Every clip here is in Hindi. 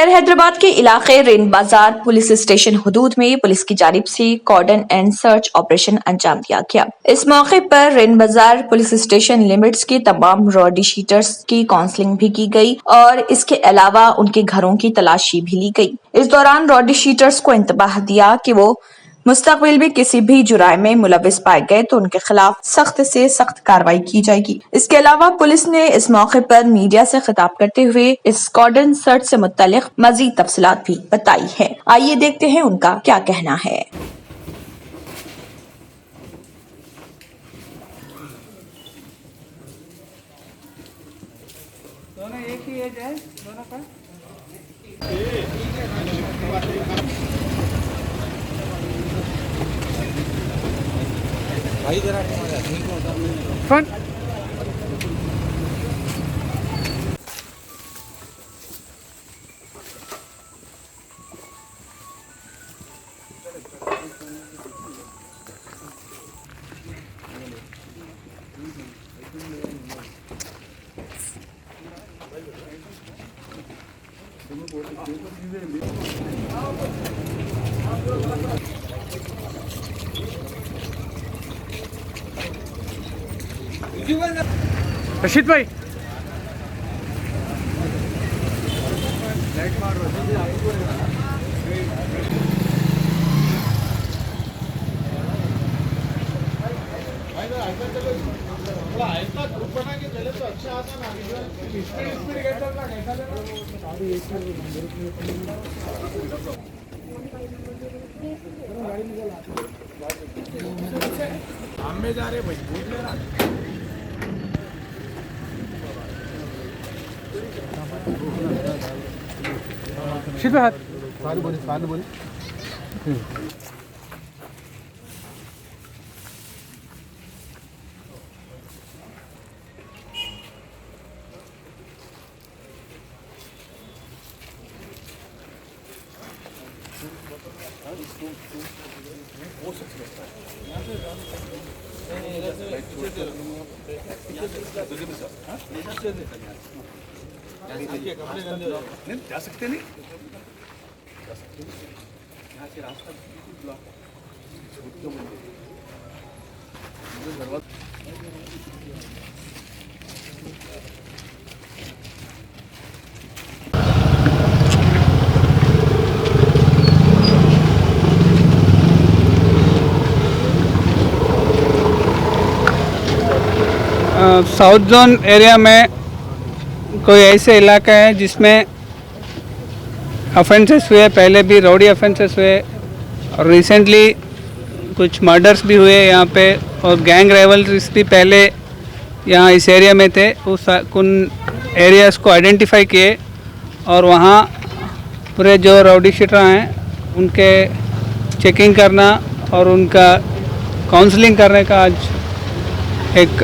शहर हैदराबाद के इलाके रेन बाजार पुलिस स्टेशन हुदूद में पुलिस की जानिब से कॉर्डन एंड सर्च ऑपरेशन अंजाम दिया गया। इस मौके पर रेन बाजार पुलिस स्टेशन लिमिट्स के तमाम रॉडी शीटर्स की काउंसलिंग भी की गई और इसके अलावा उनके घरों की तलाशी भी ली गई। इस दौरान रॉडी शीटर्स को इंतबाह दिया कि वो मुस्तकबिल में किसी भी जुराइम में मुलविस पाए गए तो उनके खिलाफ सख्त से सख्त कार्रवाई की जाएगी। इसके अलावा पुलिस ने इस मौके पर मीडिया से खिताब करते हुए इस कॉर्डन सर्च से मुत्तलिक मजीद तफसीलात भी बताई है। आइए देखते हैं उनका क्या कहना है। दोनों एक ही एज है दोनों का। भाई जरा फन रशीद भाई ऐसा ग्रुप बना के चले तो अच्छा आता ना। हम में जा रहे भाई पूछ लेना। रशीद भाई साल बोली जा सकते नहीं यहाँ से रास्ता ब्लॉक साउथ जोन एरिया में कोई ऐसे इलाका है जिसमें ऑफेंसेस हुए, पहले भी रोडी ऑफेंसेस हुए और रिसेंटली कुछ मर्डर्स भी हुए यहाँ पे, और गैंग राइवलरीज भी पहले यहाँ इस एरिया में थे। उस उन एरियाज़ को आइडेंटिफाई किए और वहाँ पूरे जो राउडी शीटर हैं उनके चेकिंग करना और उनका काउंसलिंग करने का आज एक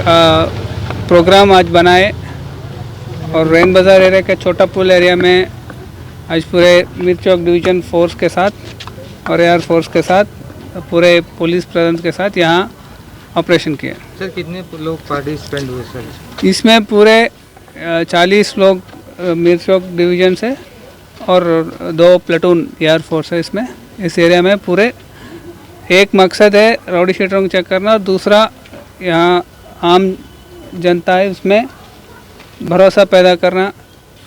प्रोग्राम आज बनाए। और रेन बाज़ार एरिया के छोटा पुल एरिया में आज पूरे मीर चौक डिवीज़न फोर्स के साथ और एयर फोर्स के साथ पूरे पुलिस प्रेजेंस के साथ यहाँ ऑपरेशन किया। सर कितने लोग पार्टिसिपेंट हुए सर? इसमें पूरे 40 लोग मीर चौक डिवीज़न से और 2 प्लेटून एयर फोर्स है इसमें। इस एरिया में पूरे एक मकसद है राउडी शीटरों को चेक करना और दूसरा यहाँ आम जनता है उसमें भरोसा पैदा करना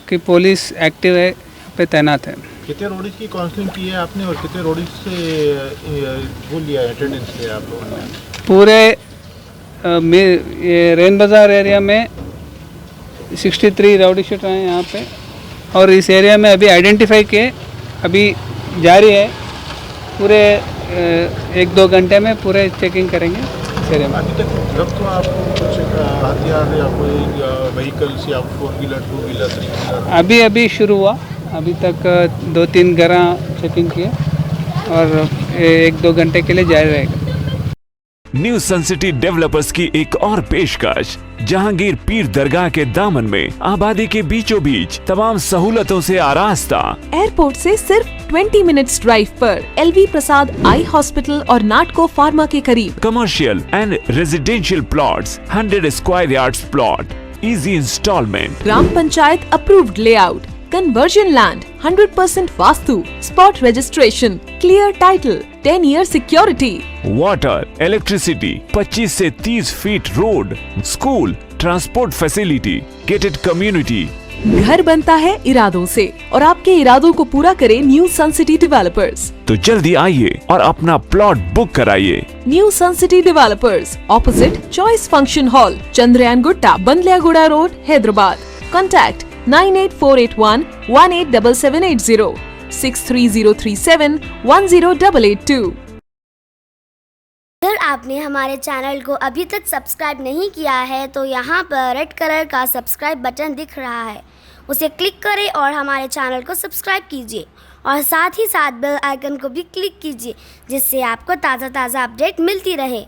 कि पुलिस एक्टिव है, पे तैनात है। कितने रोडीज की काउंसलिंग की है आपने और कितने रोडीज से वो लिया अटेंडेंस लिया आप लोगों ने? पूरे ये रेन बाज़ार एरिया में 63 राउडी शीटर हैं यहाँ पे, और इस एरिया में अभी आइडेंटिफाई किए, अभी जारी है। पूरे 1-2 घंटे में पूरे चेकिंग करेंगे इस एरिया में। अभी तक जब तो आपको कुछ हथियार या कोई व्हीकल्स या 4 व्हीलर 2 व्हीलर 3 व्हीलर अभी शुरू हुआ, अभी तक 2-3 घरा चेकिंग किए और 1-2 घंटे के लिए जारी रहेगा। न्यू सन सिटी डेवलपर्स की एक और पेशकश, जहांगीर पीर दरगाह के दामन में आबादी के बीचों बीच तमाम सहूलतों से आरास्ता। एयरपोर्ट से सिर्फ 20 मिनट्स ड्राइव पर LV प्रसाद आई हॉस्पिटल और नाटको फार्मा के करीब। Commercial and residential plots, 100 square yards plot, easy instalment, gram panchayat approved layout, conversion land, 100% vastu, spot registration, clear title, 10 year security. Water, electricity, 25 से 30 feet road, school, transport facility, gated community. घर बनता है इरादों से और आपके इरादों को पूरा करे न्यू सन सिटी डेवलपर्स। तो जल्दी आइए और अपना प्लॉट बुक कराइए। New sun city developers, opposite choice function hall, Chandrayangutta, Bandlaguda road, Hyderabad. Contact 9848118780, 63037108882। अगर आपने हमारे चैनल को अभी तक सब्सक्राइब नहीं किया है तो यहाँ पर रेड कलर का सब्सक्राइब बटन दिख रहा है, उसे क्लिक करें और हमारे चैनल को सब्सक्राइब कीजिए और साथ ही साथ बेल आइकन को भी क्लिक कीजिए, जिससे आपको ताज़ा अपडेट मिलती रहे।